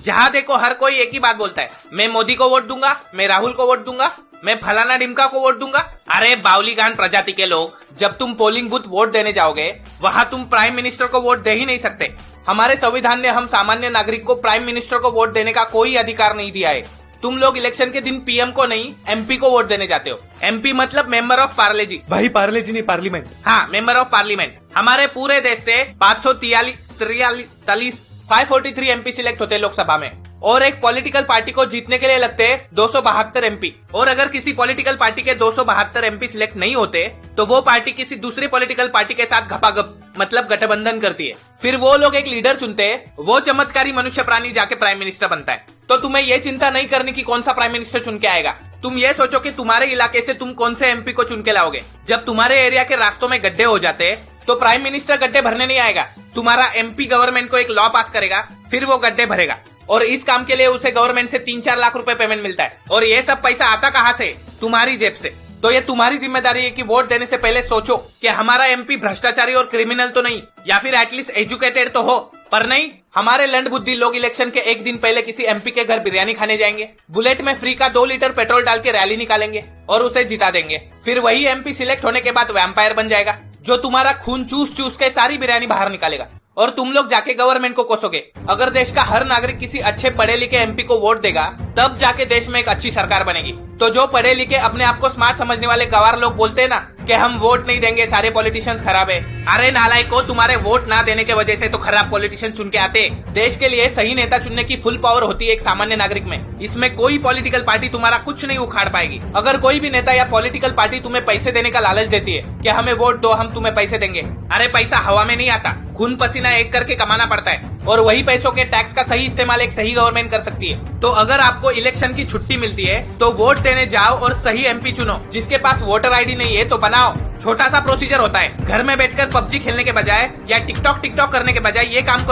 जहाँ देखो हर कोई एक ही बात बोलता है, मैं मोदी को वोट दूंगा, मैं राहुल को वोट दूंगा, मैं फलाना डिमका को वोट दूंगा। अरे बावलीगान प्रजाति के लोग, जब तुम पोलिंग बूथ वोट देने जाओगे वहां तुम प्राइम मिनिस्टर को वोट दे ही नहीं सकते। हमारे संविधान ने हम सामान्य नागरिक को प्राइम मिनिस्टर को वोट देने का कोई अधिकार नहीं दिया है। तुम लोग इलेक्शन के दिन पीएम को नहीं एमपी को वोट देने जाते हो। एमपी मतलब मेंबर ऑफ पार्लेजी। भाई पार्लेजी नहीं, पार्लियामेंट। हाँ, मेंबर ऑफ पार्लियामेंट। हमारे पूरे देश से 543 एमपी सिलेक्ट होते हैं लोकसभा में, और एक पॉलिटिकल पार्टी को जीतने के लिए लगते हैं 272 एमपी। और अगर किसी पॉलिटिकल पार्टी के 272 एमपी सिलेक्ट नहीं होते तो वो पार्टी किसी दूसरी पॉलिटिकल पार्टी के साथ घपाघप मतलब गठबंधन करती है। फिर वो लोग एक लीडर चुनते हैं, वो चमत्कारी मनुष्य प्राणी जाके प्राइम मिनिस्टर बनता है। तो तुम्हें ये चिंता नहीं करनी कि कौन सा प्राइम मिनिस्टर चुन के आएगा। तुम ये सोचो कि तुम्हारे इलाके से तुम कौन से एमपी को चुन के लाओगे। जब तुम्हारे एरिया के रास्तों में गड्ढे हो जाते हैं तो प्राइम मिनिस्टर गड्ढे भरने नहीं आएगा, तुम्हारा एमपी गवर्नमेंट को एक लॉ पास करेगा, फिर वो गड्ढे भरेगा। और इस काम के लिए उसे गवर्नमेंट से 3-4 लाख रुपए पेमेंट मिलता है। और ये सब पैसा आता कहाँ से? तुम्हारी जेब से। तो ये तुम्हारी जिम्मेदारी है कि वोट देने से पहले सोचो कि हमारा एमपी भ्रष्टाचारी और क्रिमिनल तो नहीं, या फिर एटलीस्ट एजुकेटेड तो हो। पर नहीं, हमारे लंड बुद्धि लोग इलेक्शन के एक दिन पहले किसी एमपी के घर बिरयानी खाने जाएंगे, बुलेट में फ्री का 2 लीटर पेट्रोल डाल के रैली निकालेंगे और उसे जिता देंगे। फिर वही एमपी सिलेक्ट होने के बाद वैम्पायर बन जाएगा, जो तुम्हारा खून चूस चूस के सारी बिरयानी बाहर निकालेगा। और तुम लोग जाके गवर्नमेंट को कोसोगे। अगर देश का हर नागरिक किसी अच्छे पढ़े लिखे एमपी को वोट देगा तब जाके देश में एक अच्छी सरकार बनेगी। तो जो पढ़े लिखे अपने आप को स्मार्ट समझने वाले गवार लोग बोलते हैं ना कि हम वोट नहीं देंगे, सारे पॉलिटिशियंस खराब है। अरे नालायको, तुम्हारे वोट ना देने के वजह से तो खराब पॉलिटिशियंस चुन के आते। देश के लिए सही नेता चुनने की फुल पावर होती है एक सामान्य नागरिक में। इसमें कोई पॉलिटिकल पार्टी तुम्हारा कुछ नहीं उखाड़ पाएगी। अगर कोई भी नेता या पॉलिटिकल पार्टी तुम्हें पैसे देने का लालच देती है कि हमें वोट दो, हम तुम्हें पैसे देंगे, अरे पैसा हवा में नहीं आता, खून पसीना एक करके कमाना पड़ता है। और वही पैसों के टैक्स का सही इस्तेमाल एक सही गवर्नमेंट कर सकती है। तो अगर आपको इलेक्शन की छुट्टी मिलती है तो वोट देने जाओ और सही एमपी चुनो। जिसके पास वोटर आईडी नहीं है तो बनाओ। छोटा सा प्रोसीजर होता है, घर में बैठकर पबजी खेलने के बजाय या टिकटॉक करने के बजाय ये काम करो।